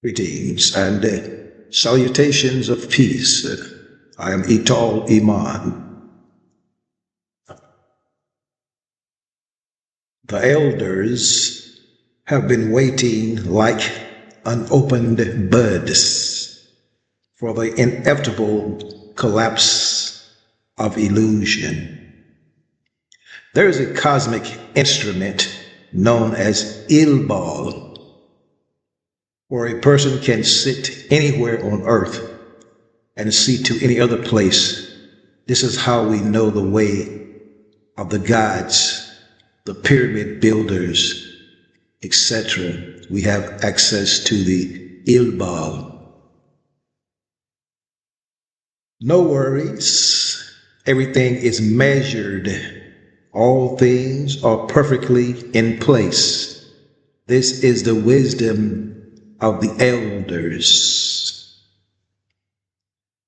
Greetings and salutations of peace. I am Ital Iman. The elders have been waiting like unopened buds for the inevitable collapse of illusion. There is a cosmic instrument known as Ilbal, where a person can sit anywhere on earth and see to any other place. This is how we know the way of the gods, the pyramid builders, etc. We have access to the Ilbal. No worries, everything is measured. All things are perfectly in place. This is the wisdom of the elders.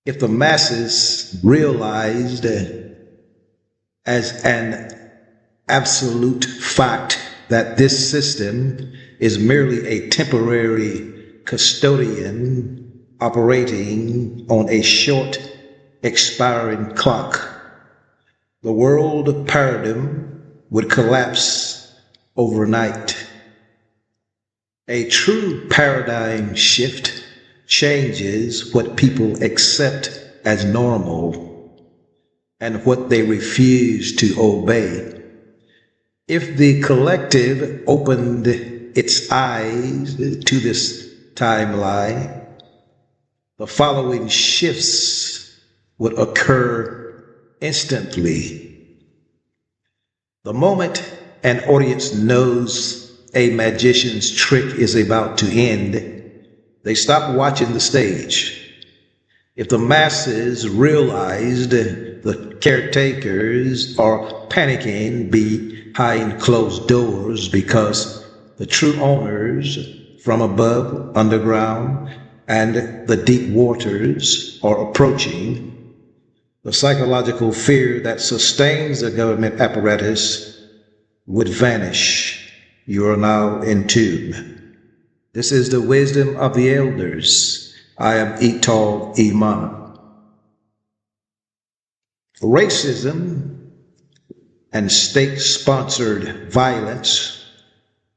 If the masses realized as an absolute fact that this system is merely a temporary custodian operating on a short expiring clock, the world paradigm would collapse overnight. A true paradigm shift changes what people accept as normal and what they refuse to obey. If the collective opened its eyes to this timeline, the following shifts would occur instantly. The moment an audience knows a magician's trick is about to end, they stop watching the stage. If the masses realized the caretakers are panicking behind closed doors because the true owners from above, underground, and the deep waters are approaching, the psychological fear that sustains the government apparatus would vanish. You are now in tune. This is the wisdom of the elders. I am Ital Iman. Racism and state-sponsored violence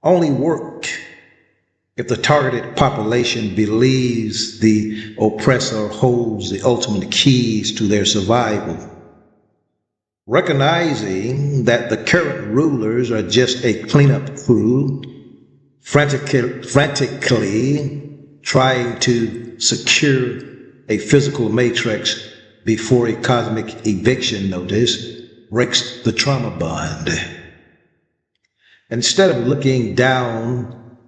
only work if the targeted population believes the oppressor holds the ultimate keys to their survival. Recognizing that the current rulers are just a cleanup crew, frantically trying to secure a physical matrix before a cosmic eviction notice breaks the trauma bond. Instead of looking down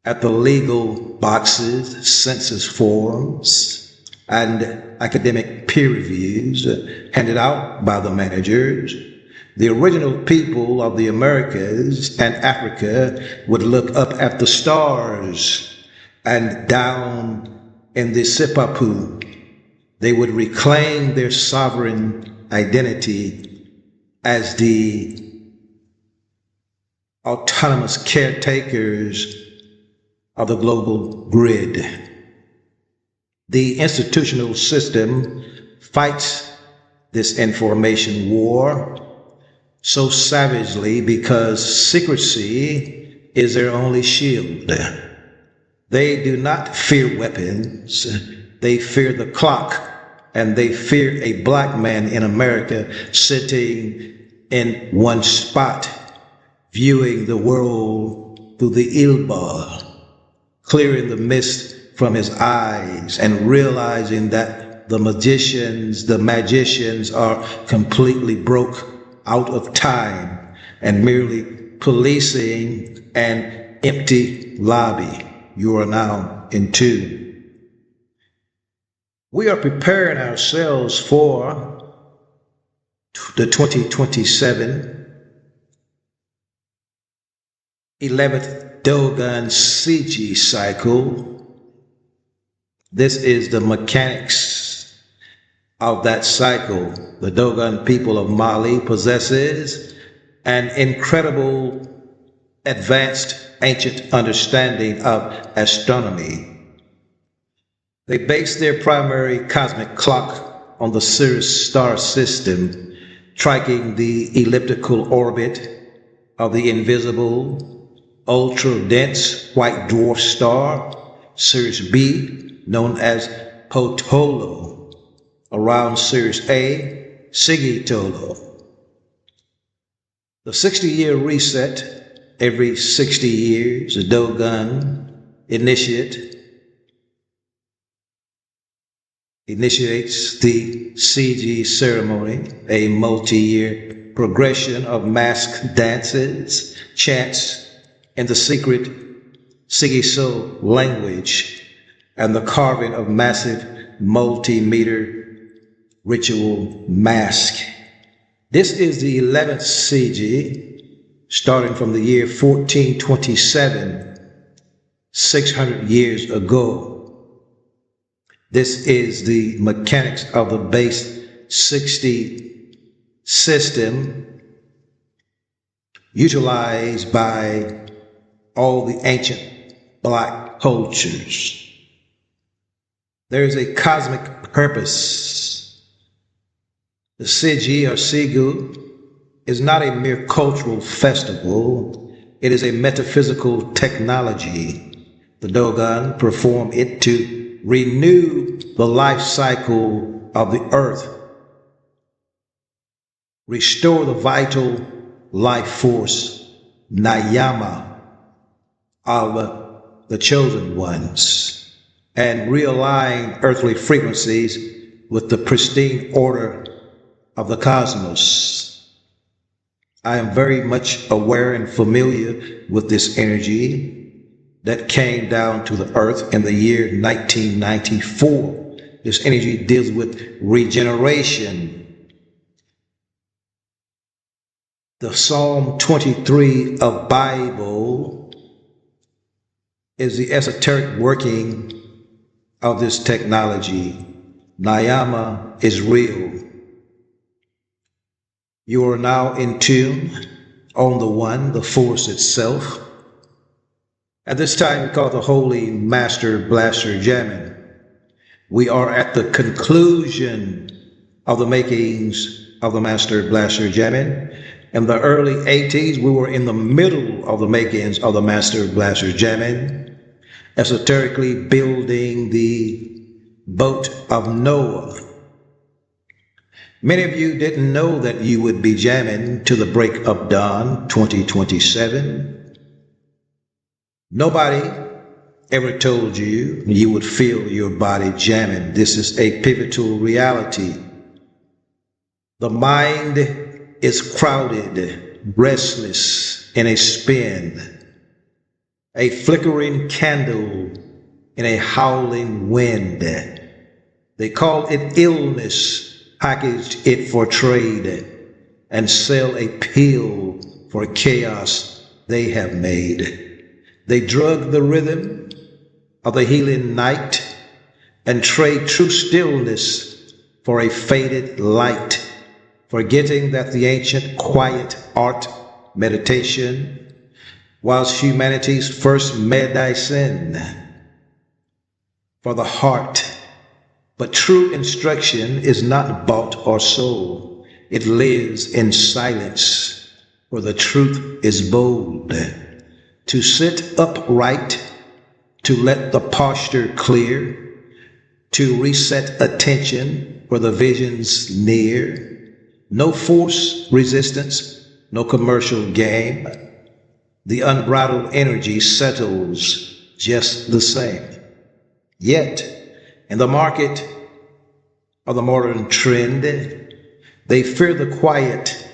at the legal boxes, census forms, and academic peer reviews handed out by the managers, the original people of the Americas and Africa would look up at the stars, and down in the Sipapu, they would reclaim their sovereign identity as the autonomous caretakers of the global grid. The institutional system fights this information war so savagely because secrecy is their only shield. They do not fear weapons, they fear the clock, and they fear a black man in America sitting in one spot, viewing the world through the Ilbal, clearing the mist from his eyes and realizing that the magicians are completely broke out of time and merely policing an empty lobby. You are now in tune. We are preparing ourselves for the 2027 11th Dogon CG cycle. This is the mechanics of that cycle. The Dogon people of Mali possesses an incredible advanced ancient understanding of astronomy. They base their primary cosmic clock on the Sirius star system, tracking the elliptical orbit of the invisible, ultra-dense white dwarf star, Sirius B, known as Potolo, around Sirius A, Sigitolo. The 60-year reset, every 60 years, a Dogon initiates the CG ceremony, a multi-year progression of masked dances, chants, and the secret Sigiso language, and the carving of massive multi-meter ritual mask. This is the 11th CG, starting from the year 1427, 600 years ago. This is the mechanics of the base 60 system utilized by all the ancient black cultures. There is a cosmic purpose. The Sigi or Sigu is not a mere cultural festival. It is a metaphysical technology. The Dogon perform it to renew the life cycle of the earth, restore the vital life force, Nayama, of the chosen ones, and realign earthly frequencies with the pristine order of the cosmos. I am very much aware and familiar with this energy that came down to the earth in the year 1994. This energy deals with regeneration. The Psalm 23 of Bible is the esoteric working of this technology. Nayama is real. You are now in tune on the one, the force itself. At this time, we call the Holy Master Blaster jamming. We are at the conclusion of the makings of the Master Blaster jamming. In the early 80s, we were in the middle of the makings of the Master Blaster jamming, esoterically building the boat of Noah. Many of you didn't know that you would be jamming to the break of dawn 2027. Nobody ever told you you would feel your body jamming. This is a pivotal reality. The mind is crowded, restless in a spin, a flickering candle in a howling wind. They call it illness, packaged it for trade, and sell a pill for chaos they have made. They drug the rhythm of the healing night and trade true stillness for a faded light, forgetting that the ancient quiet art meditation was humanity's first medicine for the heart. But true instruction is not bought or sold. It lives in silence, where the truth is bold. To sit upright, to let the posture clear, to reset attention where the vision's near. No force resistance, no commercial game. The unbridled energy settles just the same. Yet, in the market of the modern trend, they fear the quiet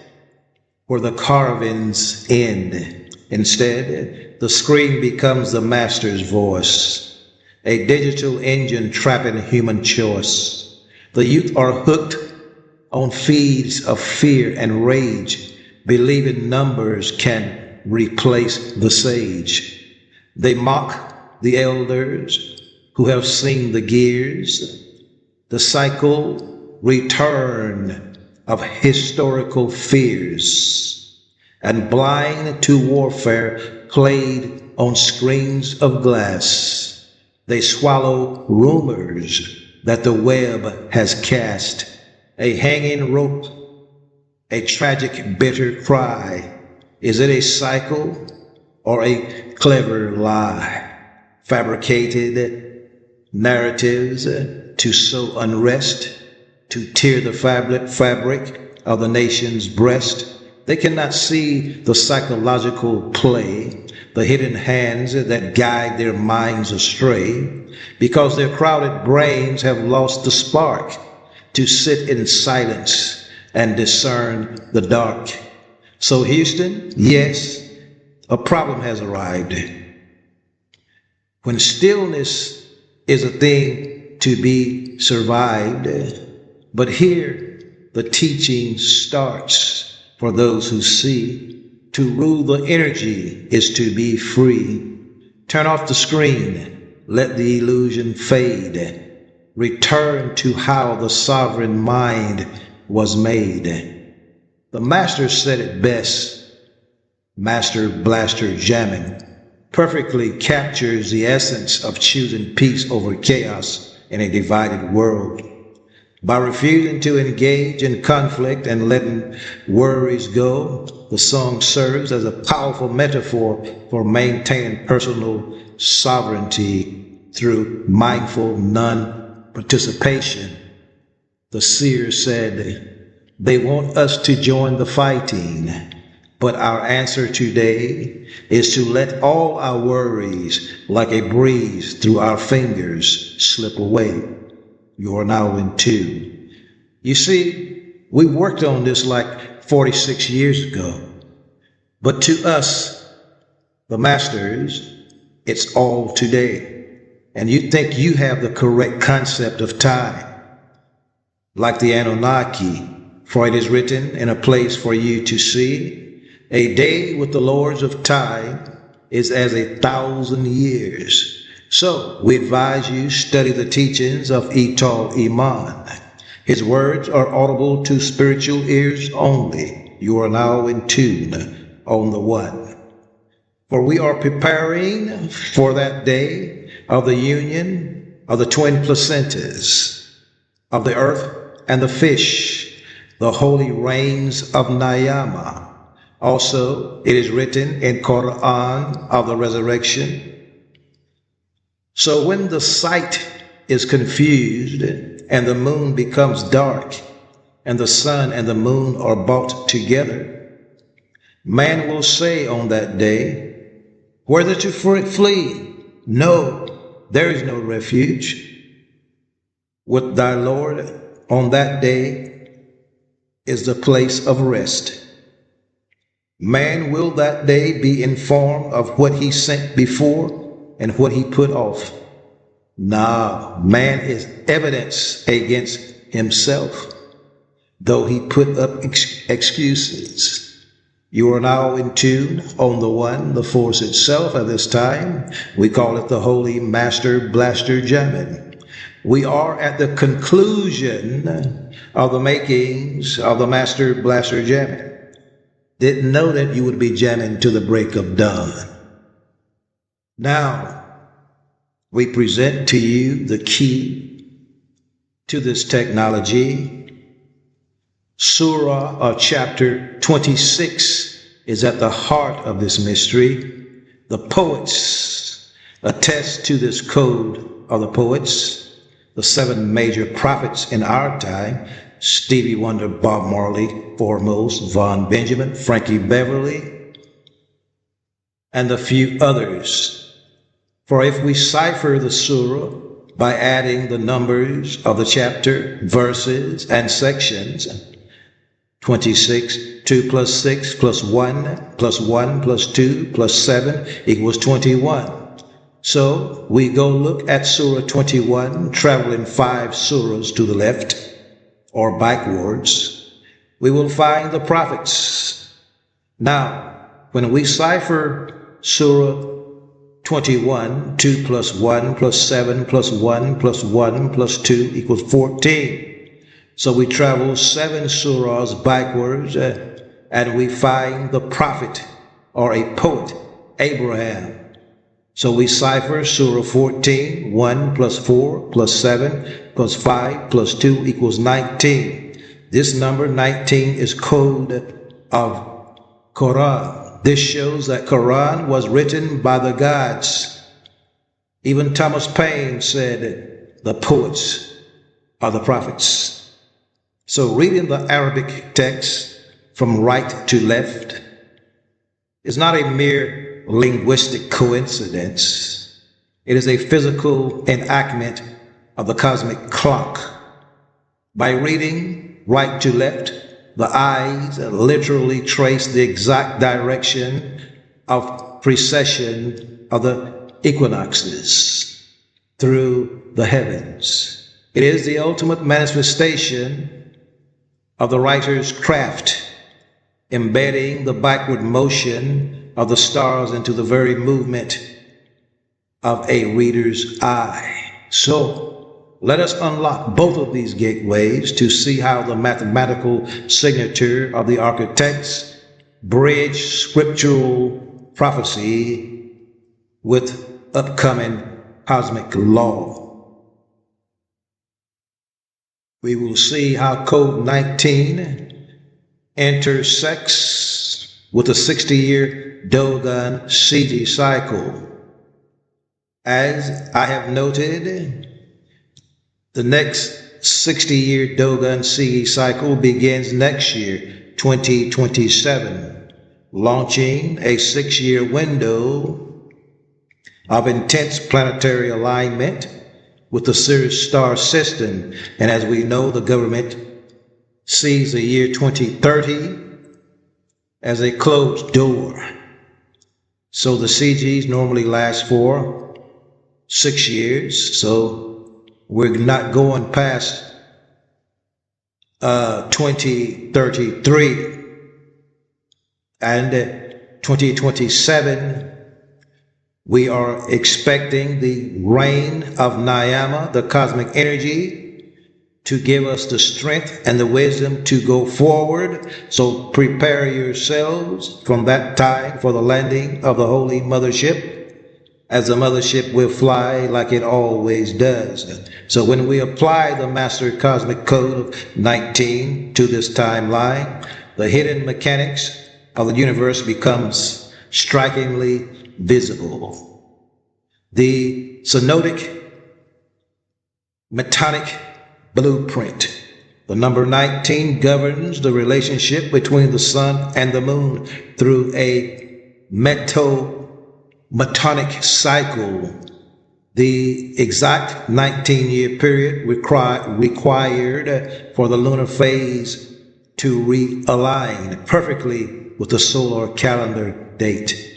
where the carvings end. Instead, the screen becomes the master's voice, a digital engine trapping human choice. The youth are hooked on feeds of fear and rage, believing numbers can replace the sage. They mock the elders who have seen the gears, the cycle return of historical fears, and blind to warfare played on screens of glass. They swallow rumors that the web has cast, a hanging rope, a tragic, bitter cry. Is it a cycle or a clever lie? Fabricated narratives to sow unrest, to tear the fabric of the nation's breast. They cannot see the psychological play, the hidden hands that guide their minds astray, because their crowded brains have lost the spark to sit in silence and discern the dark. So Houston, yes, a problem has arrived. When stillness is a thing to be survived, but here the teaching starts for those who see. To rule the energy is to be free. Turn off the screen, let the illusion fade. Return to how the sovereign mind was made. The master said it best. Master Blaster Jamming perfectly captures the essence of choosing peace over chaos in a divided world. By refusing to engage in conflict and letting worries go, the song serves as a powerful metaphor for maintaining personal sovereignty through mindful non-participation. The seer said, they want us to join the fighting, but our answer today is to let all our worries, like a breeze through our fingers, slip away. You are now in tune. You see, we worked on this like 46 years ago. But to us, the masters, it's all today. And you think you have the correct concept of time. Like the Anunnaki, for it is written in a place for you to see, a day with the lords of time is as 1,000 years. So we advise you study the teachings of Etal Iman. His words are audible to spiritual ears only. You are now in tune on the one. For we are preparing for that day of the union of the twin placentas, of the earth and the fish, the holy rains of Nayama. Also, it is written in Quran of the resurrection. So when the sight is confused and the moon becomes dark and the sun and the moon are brought together, man will say on that day, where did you flee? No, there is no refuge. With thy Lord on that day is the place of rest. Man will that day be informed of what he sent before and what he put off. Now, man is evidence against himself, though he put up excuses. You are now in tune on the one, the force itself. At this time, we call it the Holy Master Blaster Jamming. We are at the conclusion of the makings of the Master Blaster Jamming. Didn't know that you would be jamming to the break of dawn. Now, we present to you the key to this technology. Surah or chapter 26 is at the heart of this mystery. The poets attest to this code of the poets, the 7 major prophets in our time, Stevie Wonder, Bob Marley, foremost, Von Benjamin, Frankie Beverly, and a few others. For if we cipher the surah by adding the numbers of the chapter, verses, and sections, 26, 2 plus 6 plus 1 plus 1 plus 2 plus 7 equals 21. So we go look at Surah 21, traveling 5 surahs to the left or backwards. We will find the prophets. Now, when we cipher Surah 21, 2 plus 1 plus 7 plus 1 plus 1 plus 2 equals 14. So we travel 7 surahs backwards and we find the prophet or a poet, Abraham. So we cipher Surah 14, 1 plus 4 plus 7 plus 5 plus 2 equals 19. This number 19 is code of Quran. This shows that Quran was written by the gods. Even Thomas Paine said the poets are the prophets. So reading the Arabic text from right to left is not a mere linguistic coincidence. It is a physical enactment of the cosmic clock. By reading right to left, the eyes literally trace the exact direction of precession of the equinoxes through the heavens. It is the ultimate manifestation of the writer's craft, embedding the backward motion of the stars into the very movement of a reader's eye. So, let us unlock both of these gateways to see how the mathematical signature of the architects bridge scriptural prophecy with upcoming cosmic law. We will see how code 19 intersects with the 60-year Dogon CG cycle. As I have noted, the next 60-year Dogon CE cycle begins next year, 2027, launching a 6-year window of intense planetary alignment with the Sirius star system. And as we know, the government sees the year 2030 as a closed door. So the CGs normally last for 6 years. So we're not going past 2033. And 2027, we are expecting the reign of Nayama, the cosmic energy, to give us the strength and the wisdom to go forward. So prepare yourselves from that time for the landing of the Holy Mothership, as the mothership will fly like it always does. So when we apply the master cosmic code of 19 to this timeline, the hidden mechanics of the universe becomes strikingly visible. The synodic metonic blueprint. The number 19 governs the relationship between the sun and the moon through a metonic cycle. The exact 19-year period required for the lunar phase to realign perfectly with the solar calendar date.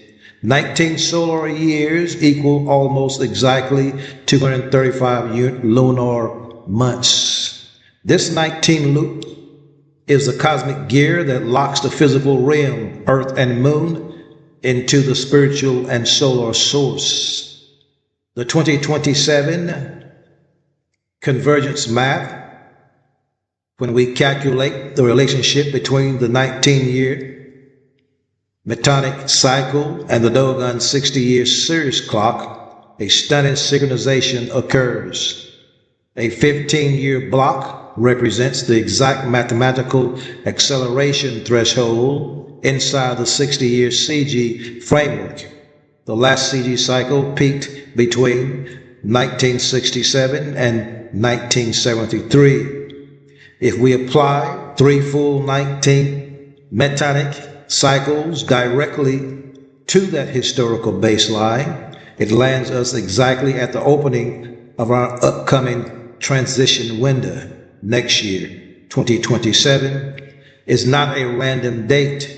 19 solar years equal almost exactly 235 lunar months. This 19 loop is the cosmic gear that locks the physical realm, Earth and Moon, into the spiritual and solar source. The 2027 convergence map, when we calculate the relationship between the 19-year metonic cycle and the Dogon 60-year Sirius clock, a stunning synchronization occurs. A 15-year block represents the exact mathematical acceleration threshold inside the 60-year CG framework. The last CG cycle peaked between 1967 and 1973. If we apply 3 full 19 metonic cycles directly to that historical baseline, it lands us exactly at the opening of our upcoming transition window next year. 2027 is not a random date.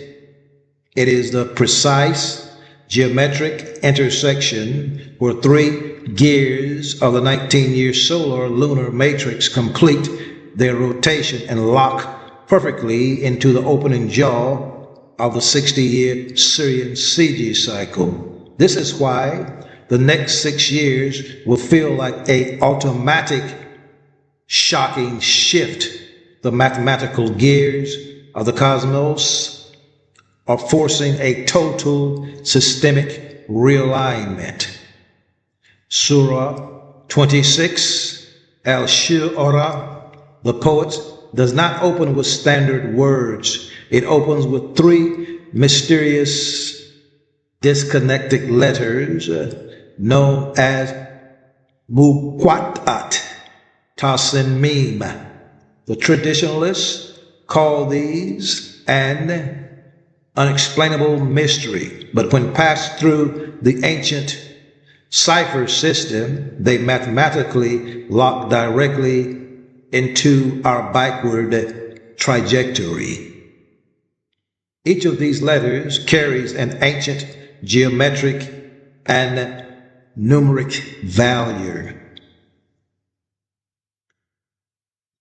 It is the precise geometric intersection where 3 gears of the 19-year solar lunar matrix complete their rotation and lock perfectly into the opening jaw of the 60-year Syrian CG cycle. This is why the next 6 years will feel like an automatic, shocking shift. The mathematical gears of the cosmos are forcing a total systemic realignment. Surah 26, Al-Shu'ara, the poet, does not open with standard words. It opens with three mysterious disconnected letters known as Muqattat, Tasin Mim. The traditionalists call these an unexplainable mystery, but when passed through the ancient cipher system, they mathematically lock directly into our backward trajectory. Each of these letters carries an ancient geometric and numeric value.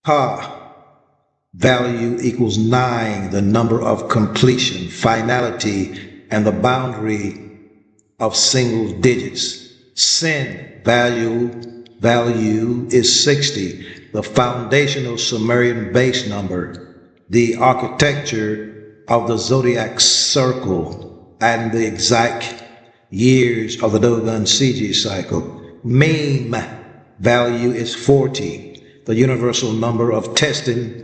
Ha, value equals 9, the number of completion, finality, and the boundary of single digits. Sin, value is 60, the foundational Sumerian base number, the architecture of the zodiac circle, and the exact years of the Dogon CG cycle. Meme, value is 40, the universal number of testing,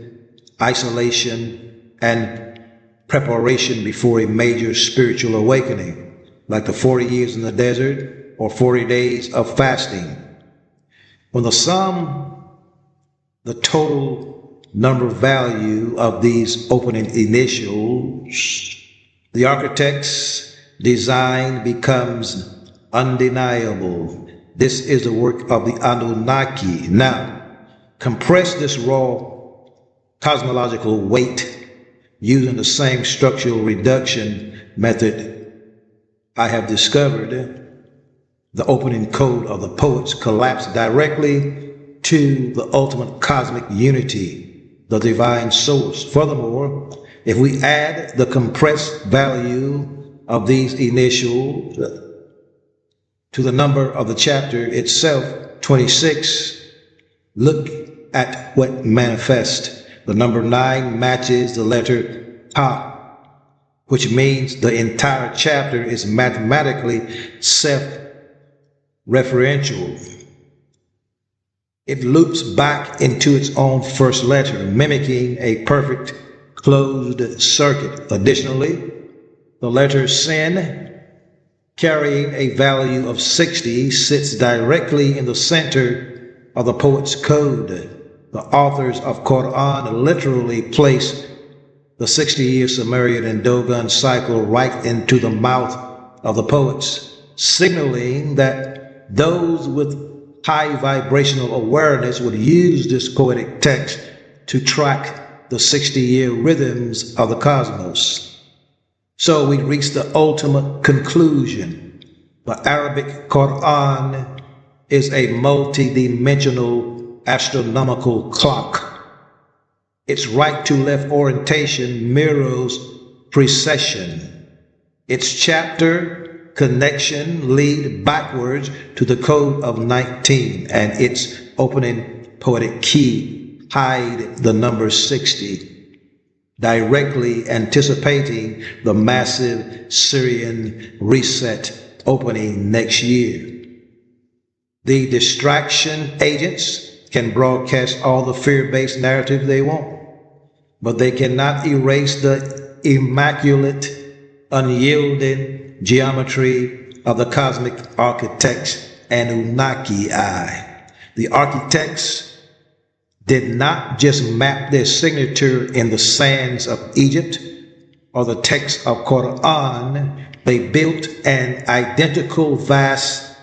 isolation, and preparation before a major spiritual awakening, like the 40 years in the desert or 40 days of fasting. When the total number value of these opening initials, the architect's design becomes undeniable. This is the work of the Anunnaki. Now, compress this raw cosmological weight using the same structural reduction method I have discovered. The opening code of the poets collapse directly to the ultimate cosmic unity, the divine source. Furthermore, if we add the compressed value of these initials to the number of the chapter itself, 26, look at what manifests. The number 9 matches the letter Ha, which means the entire chapter is mathematically self-referential. It loops back into its own first letter, mimicking a perfect closed circuit. Additionally, the letter Sin, carrying a value of 60, sits directly in the center of the poet's code. The authors of Quran literally place the 60-year Sumerian and Dogon cycle right into the mouth of the poets, signaling that those with high vibrational awareness would use this poetic text to track the 60-year rhythms of the cosmos. So we reach the ultimate conclusion. The Arabic Quran is a multi-dimensional astronomical clock. Its right to left orientation mirrors precession. Its chapter connection lead backwards to the code of 19, and its opening poetic key hide the number 60, directly anticipating the massive Syrian reset opening next year. The distraction agents can broadcast all the fear-based narrative they want, but they cannot erase the immaculate, unyielding geometry of the cosmic architect's Anunnaki eye. The architects did not just map their signature in the sands of Egypt or the text of Quran. They built an identical vast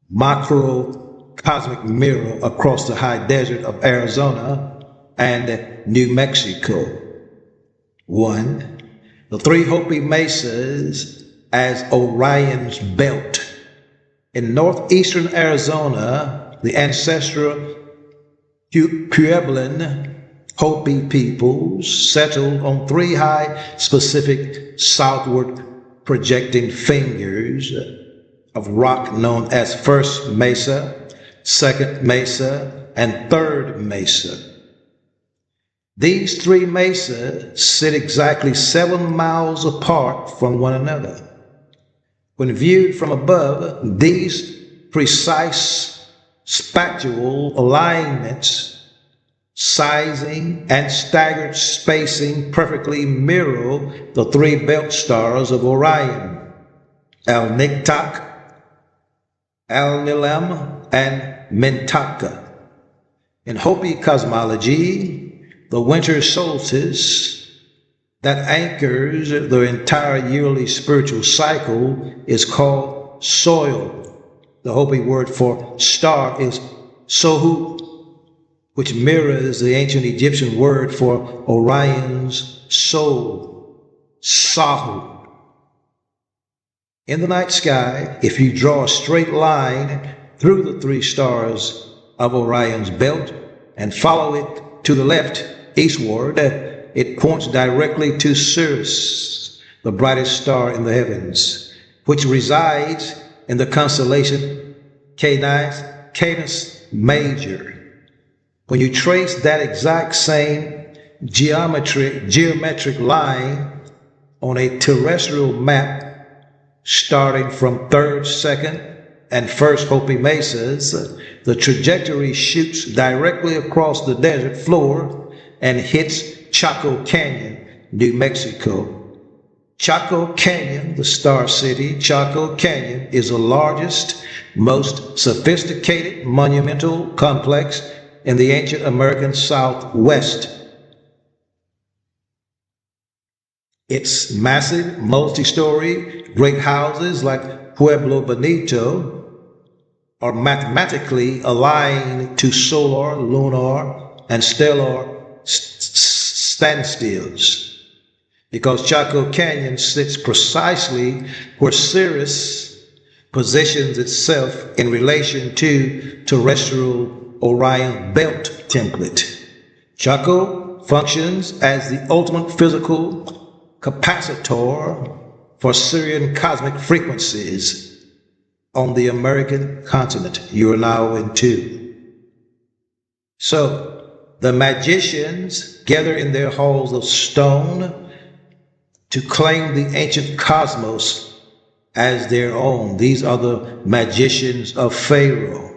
macro cosmic mirror across the high desert of Arizona and New Mexico. 1. The three Hopi mesas as Orion's belt. In northeastern Arizona, the ancestral Puebloan Hopi peoples settled on 3 high specific southward projecting fingers of rock known as First Mesa, Second Mesa, and Third Mesa. These 3 mesas sit exactly 7 miles apart from one another. When viewed from above, these precise spatial alignments, sizing, and staggered spacing perfectly mirror the three belt stars of Orion: Al-Niktak, Al-Nilam, and Ben-Ktifa. In Hopi cosmology, the winter solstice that anchors the entire yearly spiritual cycle is called Soil. The Hopi word for star is Sohu, which mirrors the ancient Egyptian word for Orion's soul, Sahu. In the night sky, if you draw a straight line through the three stars of Orion's belt and follow it to the left, eastward, it points directly to Sirius, the brightest star in the heavens, which resides in the constellation Canis Major. When you trace that exact same geometric line on a terrestrial map, starting from 3rd, 2nd, and 1st Hopi mesas, the trajectory shoots directly across the desert floor and hits Chaco Canyon, New Mexico. Chaco Canyon, the Star City, Chaco Canyon is the largest, most sophisticated monumental complex in the ancient American Southwest. Its massive, multi-story, great houses like Pueblo Bonito are mathematically aligned to solar, lunar, and stellar standstills, because Chaco Canyon sits precisely where Sirius positions itself in relation to terrestrial Orion belt template. Chaco functions as the ultimate physical capacitor for Sirian cosmic frequencies on the American continent. You are now in tune. So, the magicians gather in their halls of stone to claim the ancient cosmos as their own. These are the magicians of Pharaoh,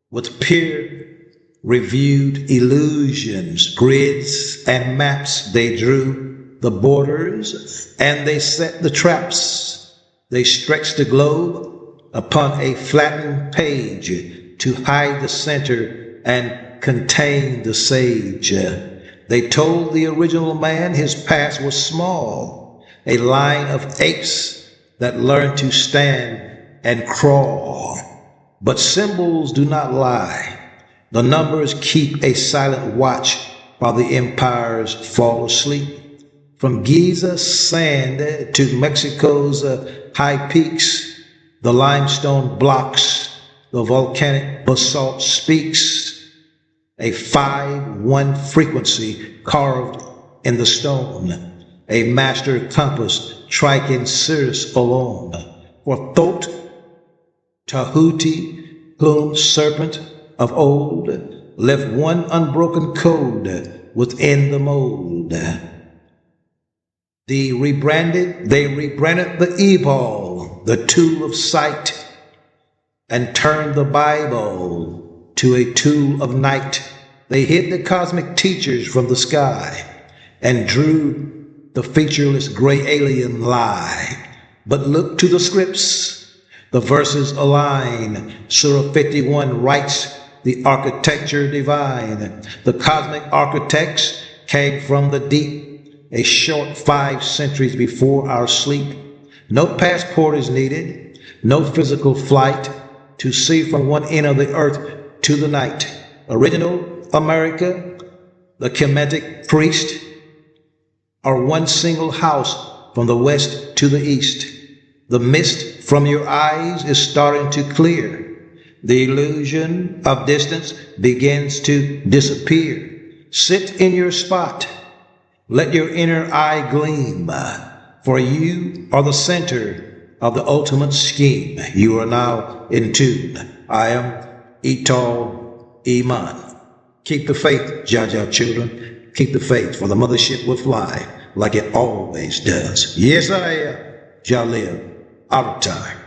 with peer-reviewed illusions, grids, and maps. They drew the borders and they set the traps. They stretched the globe upon a flattened page to hide the center and contain the sage. They told the original man his past was small, a line of apes that learned to stand and crawl. But symbols do not lie. The numbers keep a silent watch while the empires fall asleep. From Giza's sand to Mexico's high peaks, the limestone blocks, the volcanic basalt speaks, a 5-1 frequency carved in the stone, a master compass striking Sirius alone. For Thoth, Tahuti, whom serpent of old, left one unbroken code within the mold. They rebranded the Ebal, the tool of sight, and turned the Bible to a tool of night. They hid the cosmic teachers from the sky and drew the featureless gray alien lie. But look to the scripts. The verses align. Surah 51 writes the architecture divine. The cosmic architects came from the deep, a short 5 centuries before our sleep. No passport is needed, no physical flight to see from one end of the earth to the night. Original America, the Kemetic priest, are one single house from the west to the east. The mist from your eyes is starting to clear. The illusion of distance begins to disappear. Sit in your spot. Let your inner eye gleam, for you are the center of the ultimate scheme. You are now in tune. I am Ital Iman. Keep the faith, Jaja children. Keep the faith, for the mothership will fly like it always does. Yes, I am. Jalil, out of time.